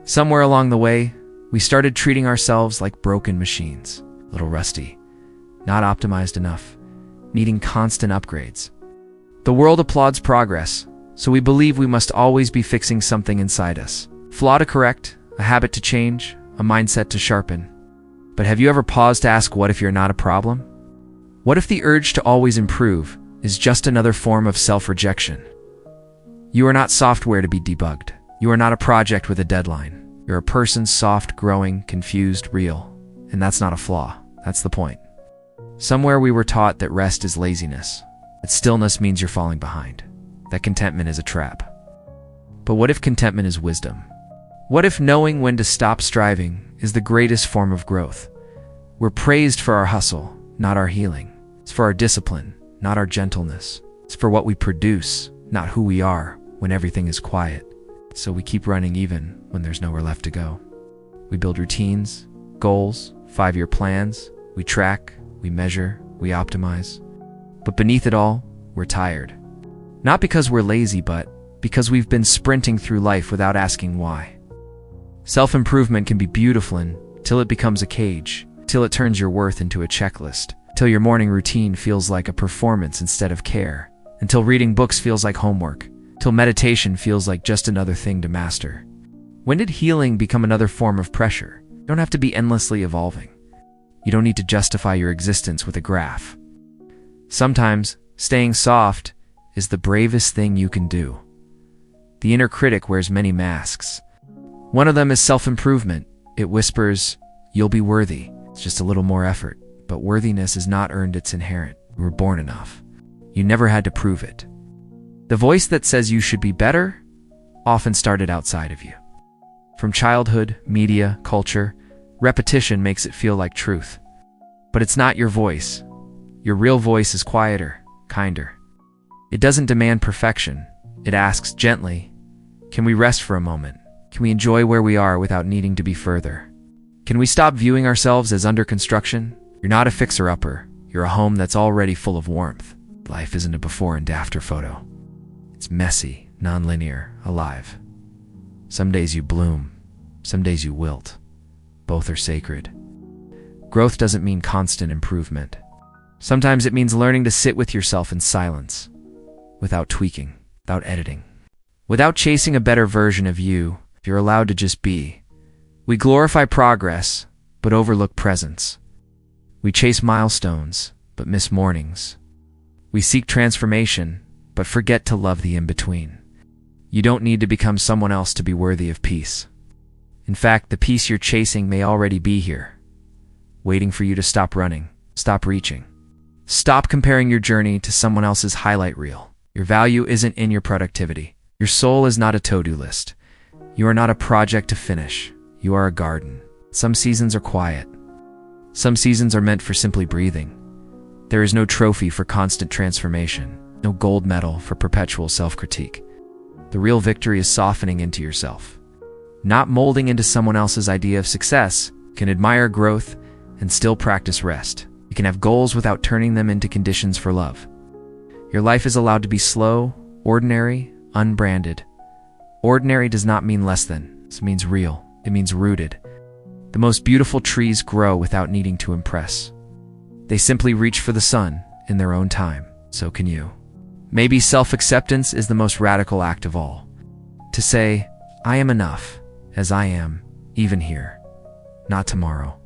Somewhere along the way, we started treating ourselves like broken machines, a little rusty, not optimized enough, needing constant upgrades. The world applauds progress, so we believe we must always be fixing something inside us. Flaw to correct, a habit to change, a mindset to sharpen. But have you ever paused to ask, what if you're not a problem? What if the urge to always improve is just another form of self-rejection? You are not software to be debugged. You are not a project with a deadline. You're a person, soft, growing, confused, real. And that's not a flaw. That's the point. Somewhere we were taught that rest is laziness, that stillness means you're falling behind, that contentment is a trap. But what if contentment is wisdom? What if knowing when to stop striving is the greatest form of growth? We're praised for our hustle, not our healing. It's for our discipline, not our gentleness. It's for what we produce, not who we are when everything is quiet. So we keep running even when there's nowhere left to go. We build routines, goals, 5-year plans. We track, we measure, we optimize. But beneath it all, we're tired. Not because we're lazy, but because we've been sprinting through life without asking why. Self-improvement can be beautiful until it becomes a cage, till it turns your worth into a checklist, till your morning routine feels like a performance instead of care, until reading books feels like homework, till meditation feels like just another thing to master. When did healing become another form of pressure? You don't have to be endlessly evolving. You don't need to justify your existence with a graph. Sometimes, staying soft is the bravest thing you can do. The inner critic wears many masks. One of them is self-improvement. It whispers, you'll be worthy. It's just a little more effort. But worthiness is not earned, it's inherent. You were born enough. You never had to prove it. The voice that says you should be better often started outside of you. From childhood, media, culture, repetition makes it feel like truth. But it's not your voice. Your real voice is quieter, kinder. It doesn't demand perfection. It asks gently, can we rest for a moment? Can we enjoy where we are without needing to be further? Can we stop viewing ourselves as under construction? You're not a fixer-upper. You're a home that's already full of warmth. Life isn't a before and after photo. It's messy, non-linear, alive. Some days you bloom. Some days you wilt. Both are sacred. Growth doesn't mean constant improvement. Sometimes it means learning to sit with yourself in silence, without tweaking, without editing, without chasing a better version of you. If you're allowed to just be. We glorify progress, but overlook presence. We chase milestones, but miss mornings. We seek transformation, but forget to love the in-between. You don't need to become someone else to be worthy of peace. In fact, the peace you're chasing may already be here, waiting for you to stop running, stop reaching. Stop comparing your journey to someone else's highlight reel. Your value isn't in your productivity. Your soul is not a to-do list. You are not a project to finish. You are a garden. Some seasons are quiet. Some seasons are meant for simply breathing. There is no trophy for constant transformation, no gold medal for perpetual self-critique. The real victory is softening into yourself, not molding into someone else's idea of success. You can admire growth and still practice rest. You can have goals without turning them into conditions for love. Your life is allowed to be slow, ordinary, unbranded. Ordinary does not mean less than. It means real. It means rooted. The most beautiful trees grow without needing to impress. They simply reach for the sun in their own time. So can you. Maybe self-acceptance is the most radical act of all. To say, I am enough, as I am, even here. Not tomorrow.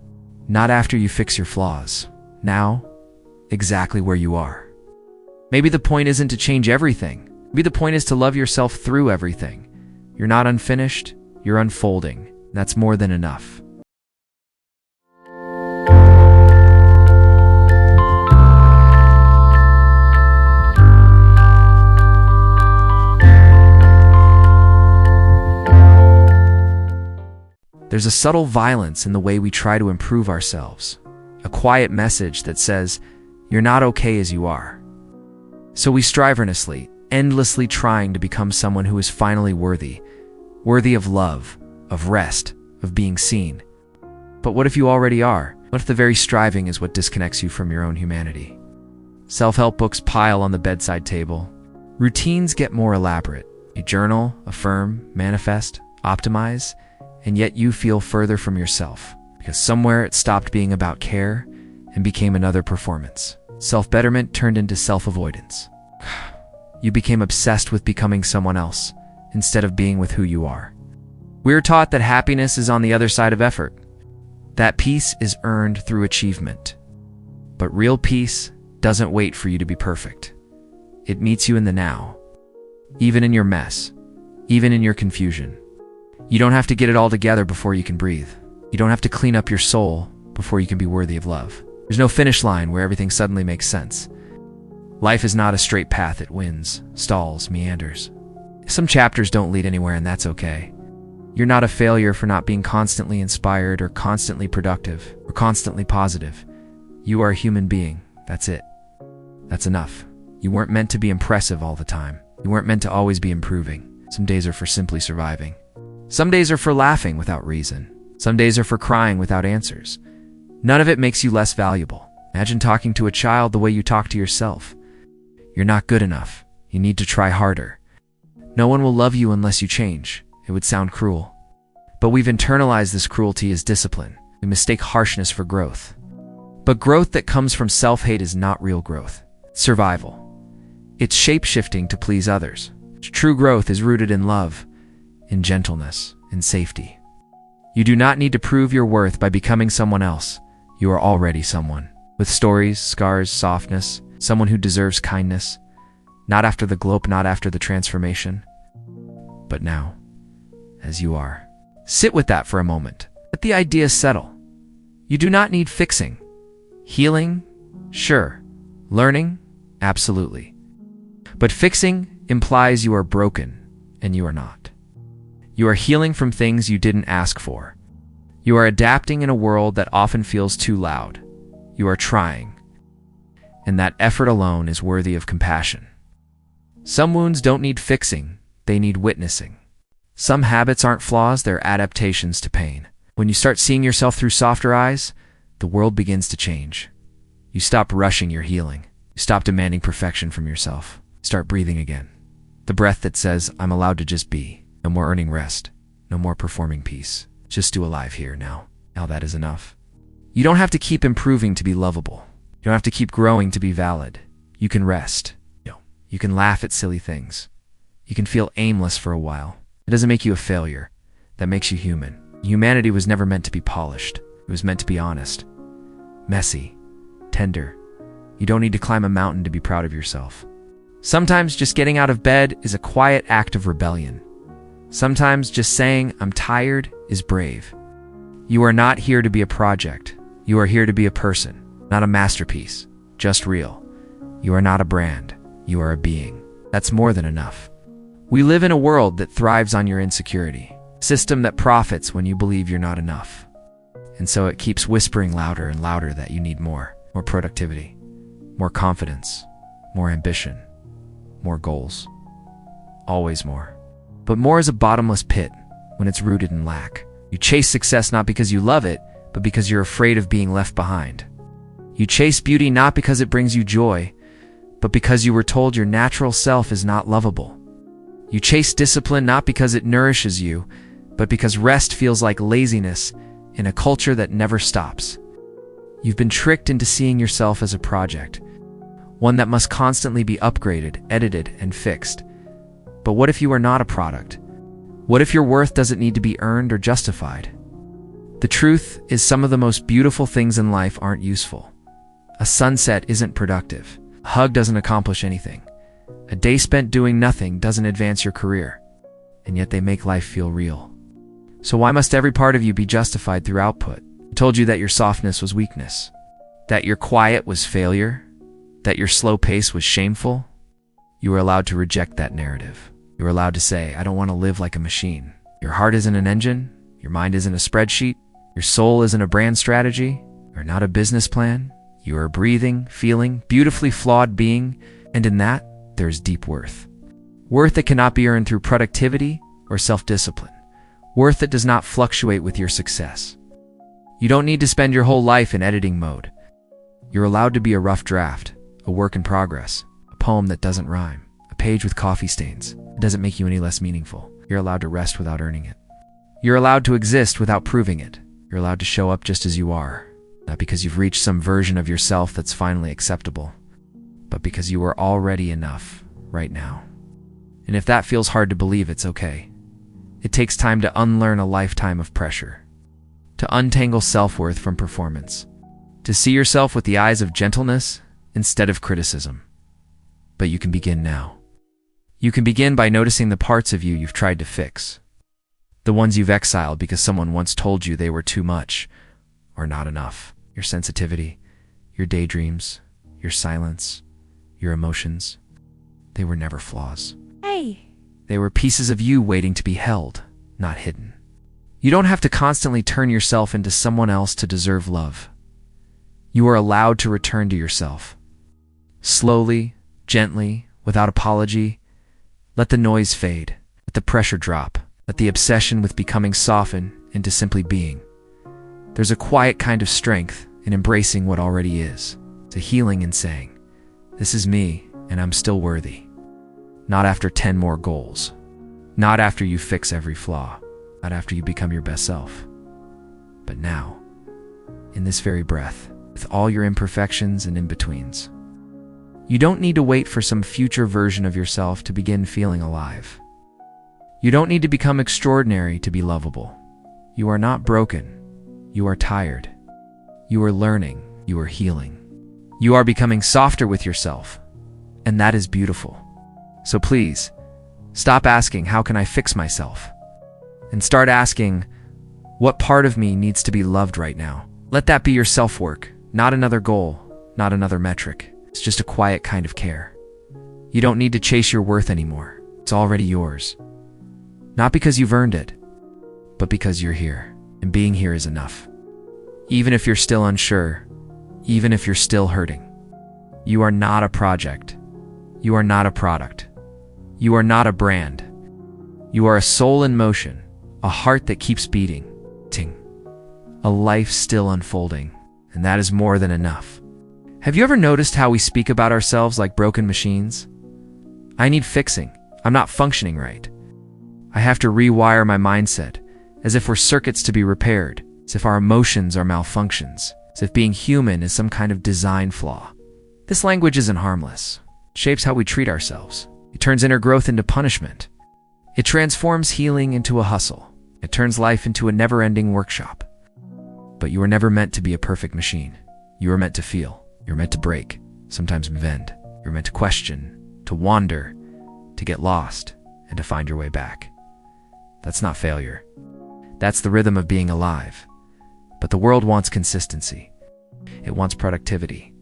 Not after you fix your flaws. Now, exactly where you are. Maybe the point isn't to change everything. Maybe the point is to love yourself through everything. You're not unfinished, you're unfolding. That's more than enough. There's a subtle violence in the way we try to improve ourselves. A quiet message that says, you're not okay as you are. So we strive earnestly, endlessly trying to become someone who is finally worthy of love, of rest, of being seen. But what if you already are? What if the very striving is what disconnects you from your own humanity? Self-help books pile on the bedside table. Routines get more elaborate. You journal, affirm, manifest, optimize, and yet you feel further from yourself, because somewhere it stopped being about care and became another performance. Self-betterment turned into self-avoidance. You became obsessed with becoming someone else, instead of being with who you are. We're taught that happiness is on the other side of effort, that peace is earned through achievement. But real peace doesn't wait for you to be perfect. It meets you in the now, even in your mess, even in your confusion. You don't have to get it all together before you can breathe. You don't have to clean up your soul before you can be worthy of love. There's no finish line where everything suddenly makes sense. Life is not a straight path. It winds, stalls, meanders. Some chapters don't lead anywhere, and that's okay. You're not a failure for not being constantly inspired or constantly productive or constantly positive. You are a human being. That's it. That's enough. You weren't meant to be impressive all the time. You weren't meant to always be improving. Some days are for simply surviving. Some days are for laughing without reason. Some days are for crying without answers. None of it makes you less valuable. Imagine talking to a child the way you talk to yourself. You're not good enough. You need to try harder. No one will love you unless you change. It would sound cruel. But we've internalized this cruelty as discipline. We mistake harshness for growth. But growth that comes from self-hate is not real growth. It's survival. It's shape-shifting to please others. True growth is rooted in love, in gentleness, in safety. You do not need to prove your worth by becoming someone else. You are already someone, with stories, scars, softness, someone who deserves kindness, not after the glow, not after the transformation, but now, as you are. Sit with that for a moment. Let the ideas settle. You do not need fixing. Healing? Sure. Learning? Absolutely. But fixing implies you are broken, and you are not. You are healing from things you didn't ask for. You are adapting in a world that often feels too loud. You are trying. And that effort alone is worthy of compassion. Some wounds don't need fixing, they need witnessing. Some habits aren't flaws, they're adaptations to pain. When you start seeing yourself through softer eyes, the world begins to change. You stop rushing your healing. You stop demanding perfection from yourself. Start breathing again. The breath that says, I'm allowed to just be. No more earning rest. No more performing peace. Just do alive here now. Now that is enough. You don't have to keep improving to be lovable. You don't have to keep growing to be valid. You can rest. You can laugh at silly things. You can feel aimless for a while. It doesn't make you a failure. That makes you human. Humanity was never meant to be polished. It was meant to be honest. Messy. Tender. You don't need to climb a mountain to be proud of yourself. Sometimes just getting out of bed is a quiet act of rebellion. Sometimes just saying, I'm tired, is brave. You are not here to be a project. You are here to be a person, not a masterpiece, just real. You are not a brand. You are a being. That's more than enough. We live in a world that thrives on your insecurity, a system that profits when you believe you're not enough. And so it keeps whispering louder and louder that you need more productivity, more confidence, more ambition, more goals. Always more. But more is a bottomless pit when it's rooted in lack. You chase success not because you love it, but because you're afraid of being left behind. You chase beauty not because it brings you joy, but because you were told your natural self is not lovable. You chase discipline not because it nourishes you, but because rest feels like laziness in a culture that never stops. You've been tricked into seeing yourself as a project, one that must constantly be upgraded, edited, and fixed. But what if you are not a product? What if your worth doesn't need to be earned or justified? The truth is some of the most beautiful things in life aren't useful. A sunset isn't productive. A hug doesn't accomplish anything. A day spent doing nothing doesn't advance your career. And yet they make life feel real. So why must every part of you be justified through output? I told you that your softness was weakness. That your quiet was failure. That your slow pace was shameful. You were allowed to reject that narrative. You were allowed to say, I don't want to live like a machine. Your heart isn't an engine. Your mind isn't a spreadsheet. Your soul isn't a brand strategy. You're not a business plan. You are a breathing, feeling, beautifully flawed being, and in that, there is deep worth. Worth that cannot be earned through productivity or self-discipline. Worth that does not fluctuate with your success. You don't need to spend your whole life in editing mode. You're allowed to be a rough draft, a work in progress, a poem that doesn't rhyme, a page with coffee stains. It doesn't make you any less meaningful. You're allowed to rest without earning it. You're allowed to exist without proving it. You're allowed to show up just as you are, not because you've reached some version of yourself that's finally acceptable, but because you are already enough right now. And if that feels hard to believe, it's okay. It takes time to unlearn a lifetime of pressure, to untangle self-worth from performance, to see yourself with the eyes of gentleness instead of criticism. But you can begin now. You can begin by noticing the parts of you you've tried to fix, the ones you've exiled because someone once told you they were too much or not enough. Your sensitivity, your daydreams, your silence, your emotions, they were never flaws. Hey! They were pieces of you waiting to be held, not hidden. You don't have to constantly turn yourself into someone else to deserve love. You are allowed to return to yourself. Slowly, gently, without apology. Let the noise fade. Let the pressure drop. Let the obsession with becoming soften into simply being. There's a quiet kind of strength in embracing what already is. It's a healing in saying, "This is me, and I'm still worthy." Not after 10 more goals. Not after you fix every flaw. Not after you become your best self. But now, in this very breath, with all your imperfections and in-betweens. You don't need to wait for some future version of yourself to begin feeling alive. You don't need to become extraordinary to be lovable. You are not broken. You are tired. You are learning. You are healing. You are becoming softer with yourself. And that is beautiful. So please, stop asking, how can I fix myself? And start asking, what part of me needs to be loved right now? Let that be your self-work, not another goal, not another metric. It's just a quiet kind of care. You don't need to chase your worth anymore. It's already yours. Not because you've earned it, but because you're here. And being here is enough. Even if you're still unsure, even if you're still hurting. You are not a project. You are not a product. You are not a brand. You are a soul in motion, a heart that keeps beating, a life still unfolding, and that is more than enough. Have you ever noticed how we speak about ourselves like broken machines? I need fixing. I'm not functioning right. I have to rewire my mindset, as if we're circuits to be repaired, as if our emotions are malfunctions, as if being human is some kind of design flaw. This language isn't harmless. It shapes how we treat ourselves. It turns inner growth into punishment. It transforms healing into a hustle. It turns life into a never-ending workshop. But you were never meant to be a perfect machine. You were meant to feel. You're meant to break, sometimes bend. You're meant to question, to wander, to get lost, and to find your way back. That's not failure. That's the rhythm of being alive. But the world wants consistency. It wants productivity.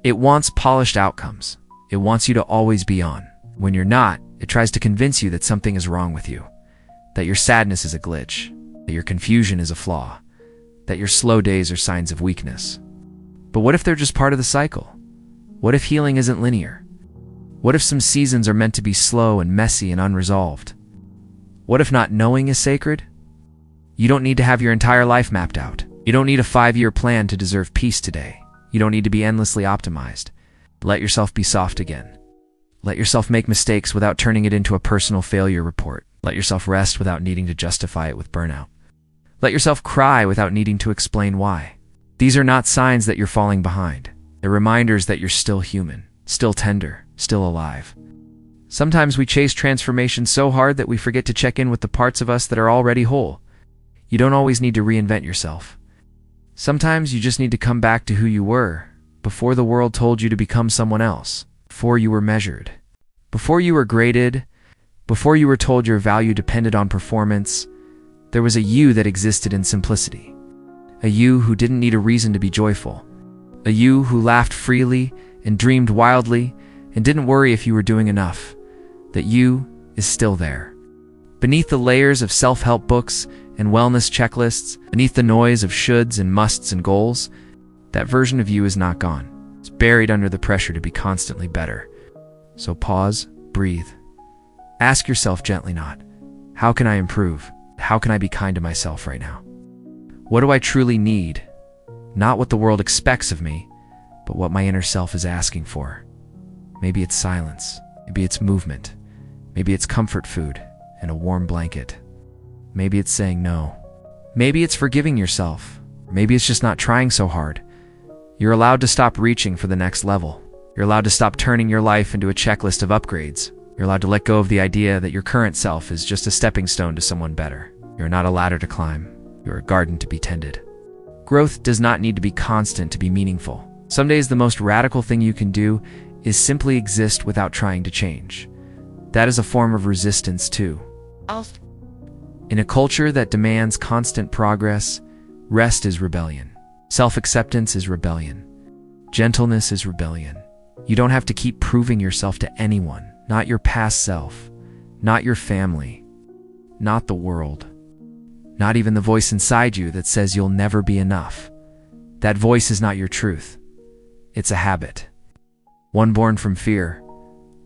It wants polished outcomes. It wants you to always be on. When you're not, it tries to convince you that something is wrong with you, that your sadness is a glitch, that your confusion is a flaw, that your slow days are signs of weakness. But what if they're just part of the cycle? What if healing isn't linear? What if some seasons are meant to be slow and messy and unresolved? What if not knowing is sacred? You don't need to have your entire life mapped out. You don't need a 5-year plan to deserve peace today. You don't need to be endlessly optimized. Let yourself be soft again. Let yourself make mistakes without turning it into a personal failure report. Let yourself rest without needing to justify it with burnout. Let yourself cry without needing to explain why. These are not signs that you're falling behind. They're reminders that you're still human, still tender, still alive. Sometimes we chase transformation so hard that we forget to check in with the parts of us that are already whole. You don't always need to reinvent yourself. Sometimes you just need to come back to who you were before the world told you to become someone else, before you were measured, before you were graded, before you were told your value depended on performance. There was a you that existed in simplicity, a you who didn't need a reason to be joyful, a you who laughed freely and dreamed wildly and didn't worry if you were doing enough. That you is still there. Beneath the layers of self-help books and wellness checklists, beneath the noise of shoulds and musts and goals, that version of you is not gone. It's buried under the pressure to be constantly better. So pause, breathe. Ask yourself gently not, how can I improve? How can I be kind to myself right now? What do I truly need? Not what the world expects of me, but what my inner self is asking for. Maybe it's silence. Maybe it's movement. Maybe it's comfort food and a warm blanket. Maybe it's saying no. Maybe it's forgiving yourself. Maybe it's just not trying so hard. You're allowed to stop reaching for the next level. You're allowed to stop turning your life into a checklist of upgrades. You're allowed to let go of the idea that your current self is just a stepping stone to someone better. You're not a ladder to climb. You're a garden to be tended. Growth does not need to be constant to be meaningful. Some days the most radical thing you can do is simply exist without trying to change. That is a form of resistance too. In a culture that demands constant progress, rest is rebellion. Self-acceptance is rebellion. Gentleness is rebellion. You don't have to keep proving yourself to anyone, not your past self, not your family, not the world, not even the voice inside you that says you'll never be enough. That voice is not your truth. It's a habit. One born from fear,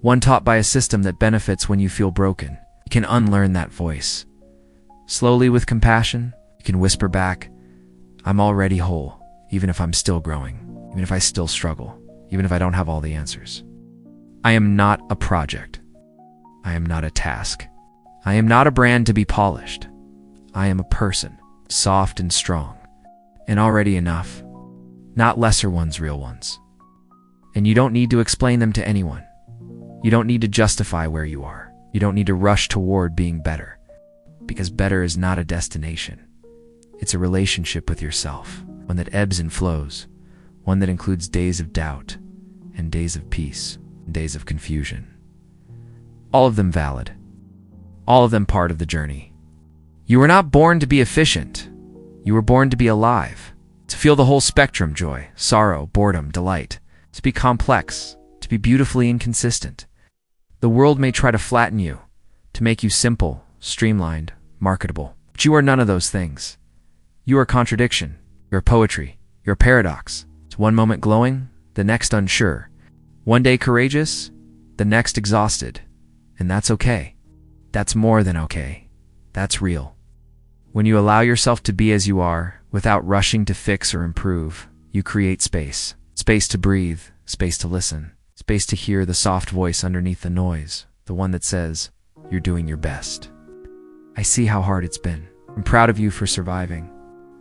one taught by a system that benefits when you feel broken. You can unlearn that voice. Slowly, with compassion, you can whisper back, I'm already whole, even if I'm still growing, even if I still struggle, even if I don't have all the answers. I am not a project. I am not a task. I am not a brand to be polished. I am a person, soft and strong, and already enough, not lesser ones, real ones. And you don't need to explain them to anyone. You don't need to justify where you are. You don't need to rush toward being better, because better is not a destination. It's a relationship with yourself, one that ebbs and flows, one that includes days of doubt and days of peace and days of confusion. All of them valid, all of them part of the journey. You were not born to be efficient. You were born to be alive, to feel the whole spectrum: joy, sorrow, boredom, delight, to be complex, to be beautifully inconsistent. The world may try to flatten you, to make you simple, streamlined, marketable, but you are none of those things. You are contradiction. You're poetry. You're paradox. It's one moment glowing, the next unsure. One day courageous, the next exhausted. And that's okay. That's more than okay. That's real. When you allow yourself to be as you are, without rushing to fix or improve, you create space. Space to breathe, space to listen, space to hear the soft voice underneath the noise, the one that says, you're doing your best. I see how hard it's been. I'm proud of you for surviving.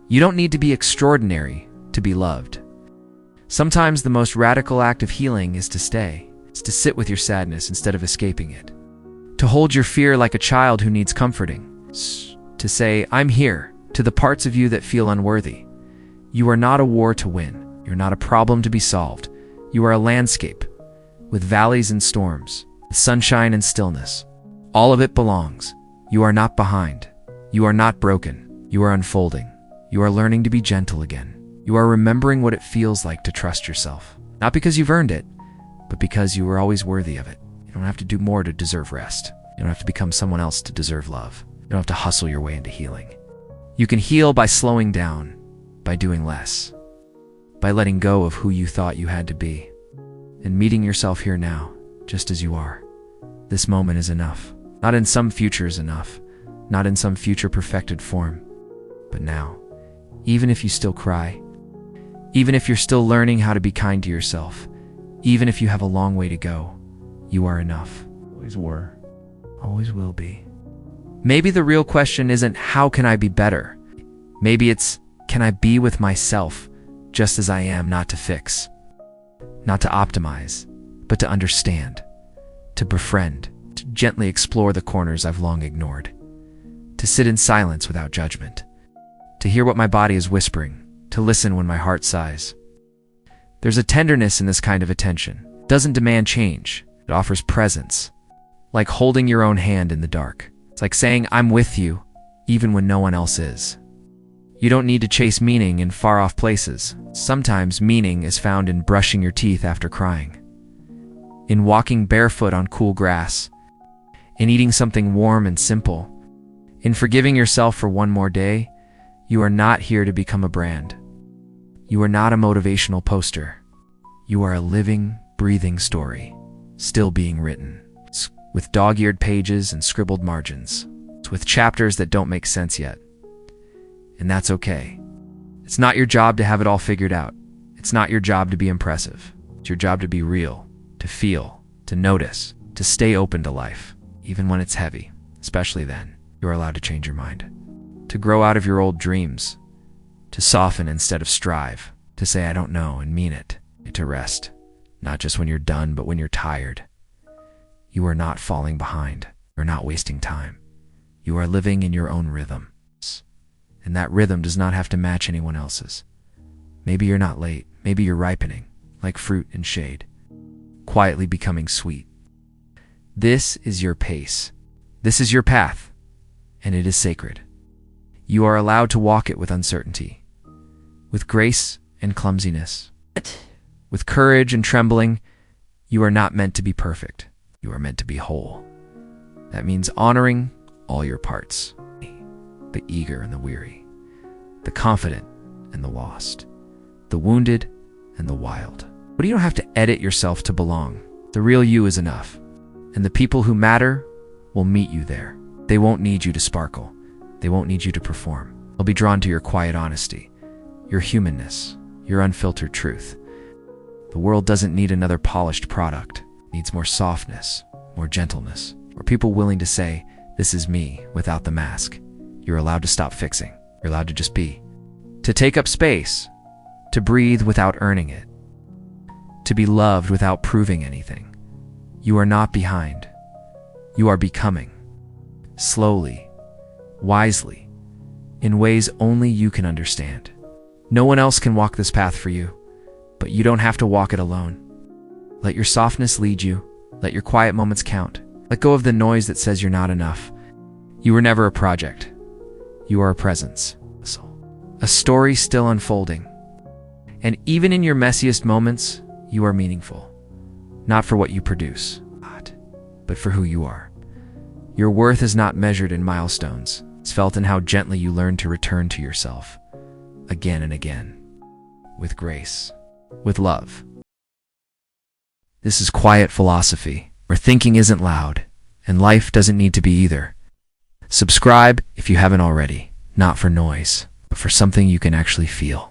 You don't need to be extraordinary to be loved. Sometimes the most radical act of healing is to stay. It's to sit with your sadness instead of escaping it. To hold your fear like a child who needs comforting. To say, I'm here, to the parts of you that feel unworthy. You are not a war to win. You're not a problem to be solved. You are a landscape, with valleys and storms, with sunshine and stillness. All of it belongs. You are not behind. You are not broken. You are unfolding. You are learning to be gentle again. You are remembering what it feels like to trust yourself. Not because you've earned it, but because you were always worthy of it. You don't have to do more to deserve rest. You don't have to become someone else to deserve love. You don't have to hustle your way into healing. You can heal by slowing down, by doing less, by letting go of who you thought you had to be, and meeting yourself here now, just as you are. This moment is enough. Not in some future is enough. Not in some future perfected form. But now, even if you still cry, even if you're still learning how to be kind to yourself, even if you have a long way to go, you are enough. Always were. Always will be. Maybe the real question isn't, how can I be better? Maybe it's, can I be with myself just as I am, not to fix, not to optimize, but to understand, to befriend, to gently explore the corners I've long ignored, to sit in silence without judgment, to hear what my body is whispering, to listen when my heart sighs. There's a tenderness in this kind of attention. It doesn't demand change. It offers presence, like holding your own hand in the dark. It's like saying, I'm with you, even when no one else is. You don't need to chase meaning in far-off places. Sometimes meaning is found in brushing your teeth after crying, in walking barefoot on cool grass, in eating something warm and simple, in forgiving yourself for one more day. You are not here to become a brand. You are not a motivational poster. You are a living, breathing story, still being written, with dog-eared pages and scribbled margins, with chapters that don't make sense yet. And that's okay. It's not your job to have it all figured out. It's not your job to be impressive. It's your job to be real, to feel, to notice, to stay open to life, even when it's heavy. Especially then, you're allowed to change your mind. to grow out of your old dreams, to soften instead of strive, to say I don't know and mean it, to rest, not just when you're done, but when you're tired. You are not falling behind. You're not wasting time. You are living in your own rhythm. And that rhythm does not have to match anyone else's. Maybe you're not late. Maybe you're ripening, like fruit in shade, quietly becoming sweet. This is your pace. This is your path, and it is sacred. You are allowed to walk it with uncertainty, with grace and clumsiness, with courage and trembling. You are not meant to be perfect. You are meant to be whole. That means honoring all your parts, the eager and the weary, the confident and the lost, the wounded and the wild. But you don't have to edit yourself to belong. The real you is enough, and the people who matter will meet you there. They won't need you to sparkle. They won't need you to perform. They'll be drawn to your quiet honesty, your humanness, your unfiltered truth. The world doesn't need another polished product. It needs more softness, more gentleness, or people willing to say, this is me, without the mask. You're allowed to stop fixing. You're allowed to just be. To take up space. To breathe without earning it. To be loved without proving anything. You are not behind. You are becoming. Slowly, wisely, in ways only you can understand. No one else can walk this path for you, but you don't have to walk it alone. Let your softness lead you. Let your quiet moments count. Let go of the noise that says you're not enough. You were never a project. You are a presence. A story still unfolding. And even in your messiest moments, you are meaningful. Not for what you produce, but for who you are. Your worth is not measured in milestones. It's felt in how gently you learn to return to yourself, again and again, with grace, with love. This is quiet philosophy, where thinking isn't loud, and life doesn't need to be either. Subscribe if you haven't already, not for noise, but for something you can actually feel.